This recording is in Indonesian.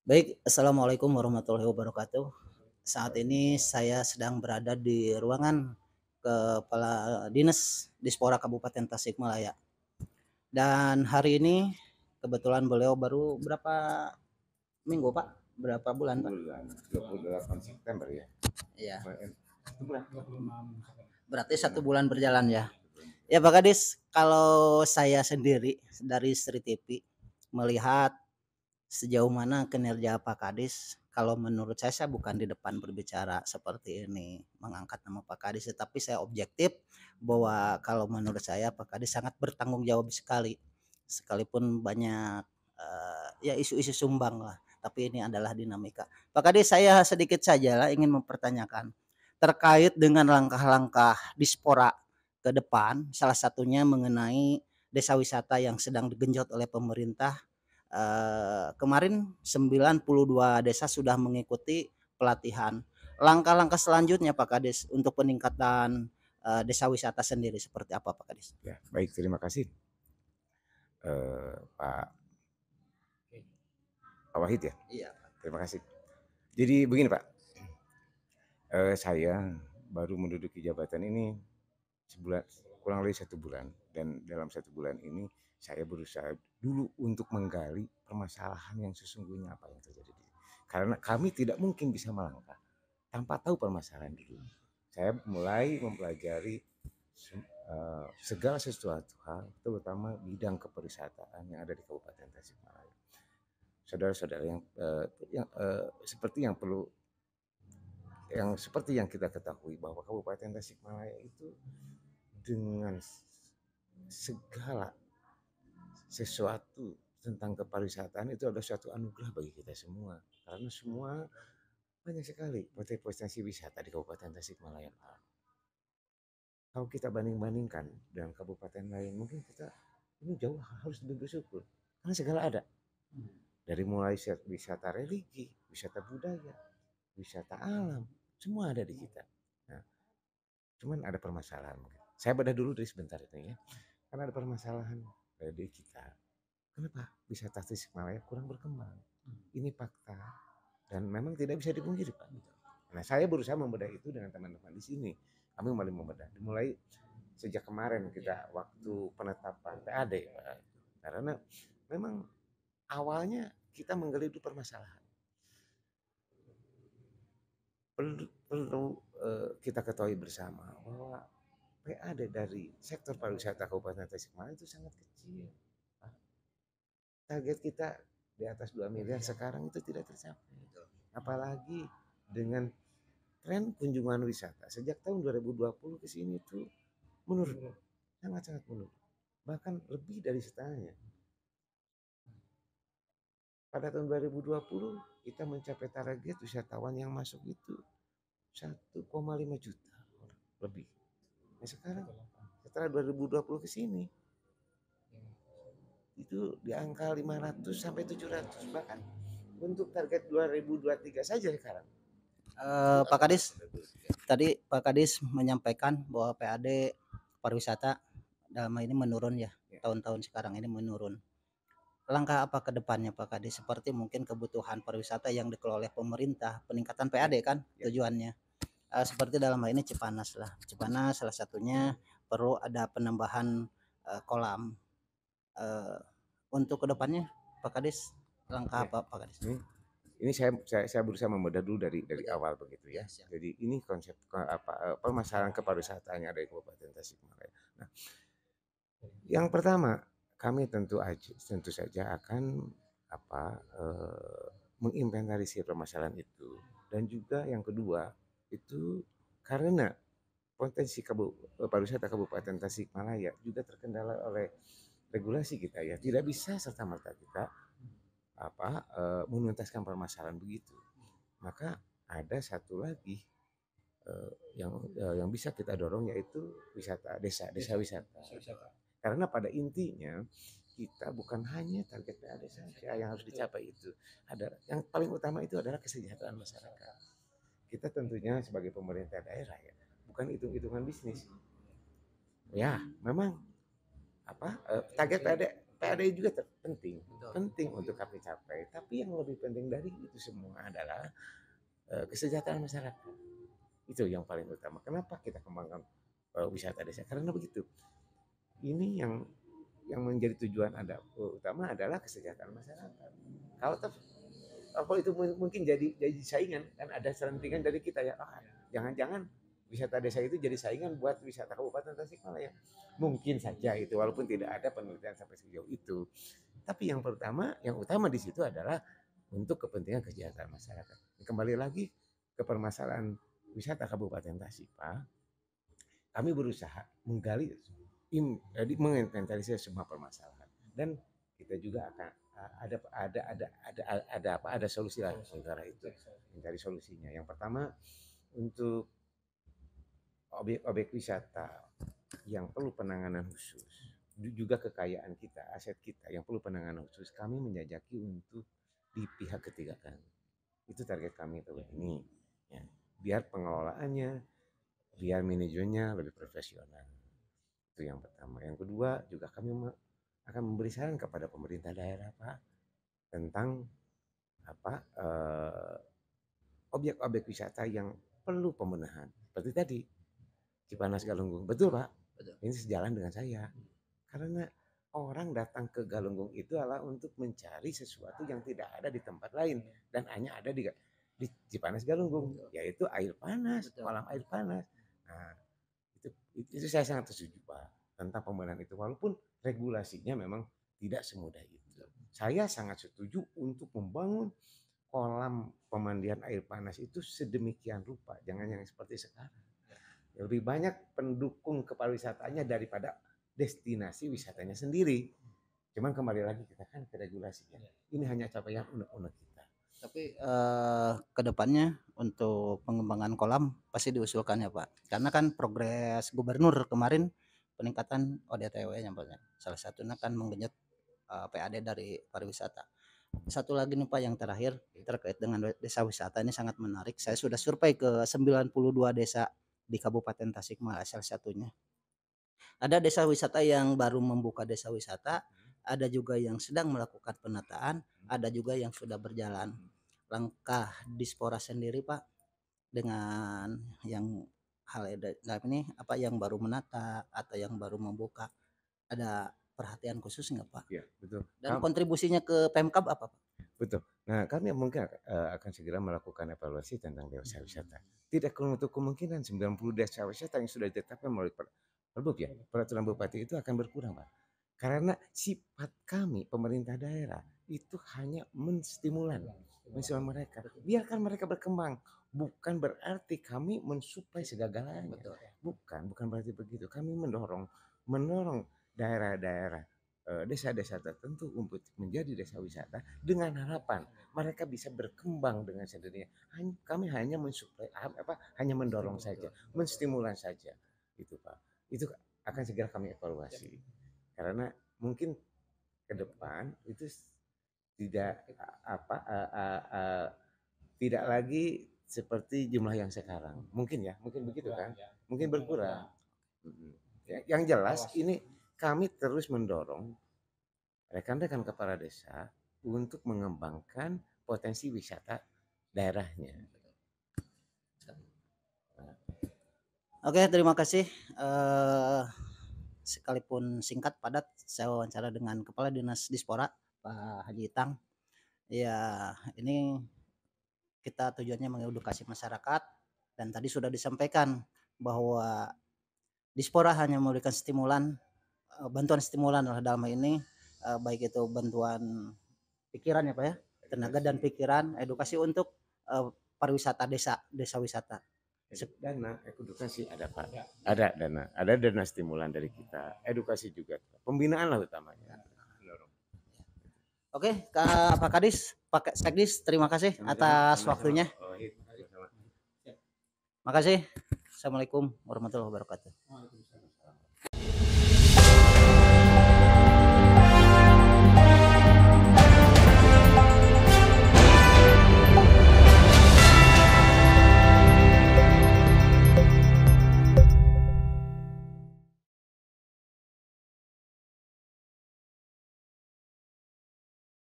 Baik, assalamualaikum warahmatullahi wabarakatuh. Saat ini saya sedang berada di ruangan Kepala Dinas Dispora Kabupaten Tasikmalaya. Dan hari ini kebetulan beliau baru berapa minggu Pak? Berapa bulan Pak? Bulan 28 September ya. Iya, Satu bulan. berarti 1 bulan berjalan ya. Ya Pak Kadis, kalau saya sendiri dari Sri TV melihat sejauh mana kinerja Pak Kadis, kalau menurut saya bukan di depan berbicara seperti ini, mengangkat nama Pak Kadis, tetapi saya objektif bahwa kalau menurut saya Pak Kadis sangat bertanggung jawab sekali. Sekalipun banyak ya isu-isu sumbang lah, tapi ini adalah dinamika. Pak Kadis, saya sedikit saja lah ingin mempertanyakan terkait dengan langkah-langkah Dispora ke depan, salah satunya mengenai desa wisata yang sedang digenjot oleh pemerintah. Kemarin 92 desa sudah mengikuti pelatihan. Langkah-langkah selanjutnya Pak Kades untuk peningkatan, desa wisata sendiri seperti apa Pak Kades? Ya, baik, terima kasih Pak Wahid ya. Iya. Terima kasih. Jadi begini Pak, saya baru menduduki jabatan ini sebulan, kurang lebih 1 bulan, dan dalam 1 bulan ini saya berusaha dulu untuk menggali permasalahan yang sesungguhnya apa yang terjadi. Karena kami tidak mungkin bisa melangkah tanpa tahu permasalahan dulu. Saya mulai mempelajari segala sesuatu hal, terutama bidang kepariwisataan yang ada di Kabupaten Tasikmalaya. Saudara-saudara seperti yang kita ketahui bahwa Kabupaten Tasikmalaya itu dengan segala sesuatu tentang kepariwisataan itu adalah suatu anugerah bagi kita semua, karena semua banyak sekali potensi wisata di Kabupaten Tasikmalaya. Kalau kita banding-bandingkan dengan kabupaten lain, mungkin kita ini jauh harus lebih bersyukur karena segala ada. Dari mulai wisata religi, wisata budaya, wisata alam, semua ada di kita. Nah, cuman ada permasalahan mungkin. Saya bedah dulu dari sebentar itu ya. Karena ada permasalahan dari kita. Kenapa wisata Tasikmalaya kurang berkembang? Ini fakta dan memang tidak bisa dipungkiri, Pak. Nah, saya berusaha membedah itu dengan teman-teman di sini. Kami mulai membedah. Dimulai sejak kemarin kita waktu penetapan PAD, Pak. Karena memang awalnya kita menggali dulu permasalahan. Perlu kita ketahui bersama bahwa PAD dari sektor pariwisata Kabupaten Tasikmalaya itu sangat kecil. Target kita di atas 2 miliar sekarang itu tidak tercapai. Apalagi dengan tren kunjungan wisata sejak tahun 2020 ke sini itu menurun, sangat-sangat menurun. Bahkan lebih dari setengahnya. Pada tahun 2020 kita mencapai target wisatawan yang masuk itu 1,5 juta lebih. Nah sekarang setelah 2020 ke sini itu di angka 500 sampai 700, bahkan untuk target 2023 saja sekarang. Pak Kadis, tadi Pak Kadis menyampaikan bahwa PAD pariwisata dalam hal ini menurun ya, Ya. tahun-tahun sekarang ini menurun. Langkah apa ke depannya Pak Kadis? Seperti mungkin kebutuhan pariwisata yang dikelola oleh pemerintah, peningkatan Ya. PAD kan Ya. tujuannya. Seperti dalam hal ini Cipanas lah. Cipanas salah satunya perlu ada penambahan kolam. Uh, untuk kedepannya Pak Kadis langkah Ya. apa Pak Kadis? Ini saya berusaha membedah dulu dari Betul. awal begitu ya. Siap. Jadi ini konsep permasalahan kepariwisataan yang ada di Kabupaten Tasikmalaya. Nah, yang pertama kami tentu saja akan menginventarisir permasalahan itu, dan juga yang kedua itu karena potensi pariwisata Kabupaten Tasikmalaya juga terkendala oleh regulasi kita ya, tidak bisa serta merta kita menuntaskan permasalahan begitu. Maka ada satu lagi yang bisa kita dorong, yaitu desa wisata. Karena pada intinya kita bukan hanya target PAD saja yang harus dicapai itu. Ada yang paling utama itu adalah kesejahteraan masyarakat. Kita tentunya sebagai pemerintah daerah ya, bukan hitung-hitungan bisnis. Ya, memang target PAD PAD juga penting, Betul. penting untuk kami capai. Tapi yang lebih penting dari itu semua adalah kesejahteraan masyarakat. Itu yang paling utama. Kenapa kita kembangkan wisata desa? Karena begitu. Ini yang menjadi tujuan utama adalah kesejahteraan masyarakat. Kalau kalau itu mungkin jadi saingan, kan ada selentingan dari kita ya, jangan-jangan wisata desa itu jadi saingan buat wisata Kabupaten Tasikmalaya. Mungkin saja itu, walaupun tidak ada penelitian sampai sejauh itu. Tapi yang utama di situ adalah untuk kepentingan kesejahteraan masyarakat. Kembali lagi ke permasalahan wisata Kabupaten Tasik, Pak. Kami berusaha menggali, menginventarisir semua permasalahan, dan kita juga akan ada solusi lah sementara itu, mencari solusinya. Yang pertama, untuk objek-objek wisata yang perlu penanganan khusus, juga kekayaan kita, aset kita yang perlu penanganan khusus, kami menjajaki untuk di pihak ketiga kan. Itu target kami tahun ini. Ya, biar pengelolaannya, biar manajernya lebih profesional. Itu yang pertama. Yang kedua, juga kami akan memberi saran kepada pemerintah daerah, Pak, tentang objek-objek wisata yang perlu pembenahan. Seperti tadi, Cipanas Galunggung. Betul, Pak. Betul. Ini sejalan dengan saya. Karena orang datang ke Galunggung itu adalah untuk mencari sesuatu yang tidak ada di tempat lain dan hanya ada di Cipanas Galunggung, yaitu air panas, kolam air panas. Nah, itu saya sangat setuju, Pak, tentang pembenahan itu, walaupun regulasinya memang tidak semudah itu. Saya sangat setuju untuk membangun kolam pemandian air panas itu sedemikian rupa, jangan yang seperti sekarang. Lebih banyak pendukung kepariwisatanya daripada destinasi wisatanya sendiri. Cuman kembali lagi kita kan ke regulasinya. Ini hanya capaian unek-unek kita. Tapi kedepannya untuk pengembangan kolam pasti diusulkan ya Pak. Karena kan progres gubernur kemarin peningkatan ODTW-nya Pak. Salah satunya kan menggenjot PAD dari pariwisata. Satu lagi nih Pak yang terakhir terkait dengan desa wisata ini sangat menarik. Saya sudah survei ke 92 desa di Kabupaten Tasikmalaya salah satunya. Ada desa wisata yang baru membuka desa wisata, ada juga yang sedang melakukan penataan, ada juga yang sudah berjalan. Langkah Dispora sendiri Pak dengan yang hal ini apa yang baru menata atau yang baru membuka, ada perhatian khusus nggak Pak? Iya, betul. Dan kontribusinya ke Pemkab apa Pak? Betul. Nah, kami mungkin akan segera melakukan evaluasi tentang desa wisata. Tidak untuk kemungkinan 90 desa wisata yang sudah ditetapkan melalui Perbub ya, peraturan bupati itu akan berkurang, Pak. Karena sifat kami pemerintah daerah itu hanya menstimulan mereka. Biarkan mereka berkembang. Bukan berarti kami mensuplai segala-galanya. Bukan berarti begitu. Kami mendorong daerah-daerah, desa-desa tertentu untuk menjadi desa wisata dengan harapan mereka bisa berkembang dengan sendirinya. Kami hanya mensuplai hanya mendorong saja, menstimulan saja. Itu Pak. Itu akan segera kami evaluasi. Karena mungkin ke depan itu tidak tidak lagi seperti jumlah yang sekarang. Mungkin begitu kan? Mungkin berkurang. Yang jelas ini kami terus mendorong rekan-rekan kepala desa untuk mengembangkan potensi wisata daerahnya. Oke, terima kasih. Sekalipun singkat padat, saya wawancara dengan Kepala Dinas Dispora Pak Haji Itang. Ya, ini kita tujuannya mengedukasi masyarakat dan tadi sudah disampaikan bahwa Dispora hanya memberikan stimulan, bantuan stimulan lah dalam hal ini, baik itu bantuan pikiran ya Pak ya, tenaga dan pikiran, edukasi untuk pariwisata desa wisata. Dana edukasi ada Pak, ada dana stimulan dari kita, edukasi juga, pembinaan lah utamanya. Oke, Pak Kadis, Pak Sekdis, terima kasih atas waktunya. Makasih. Assalamualaikum warahmatullahi wabarakatuh.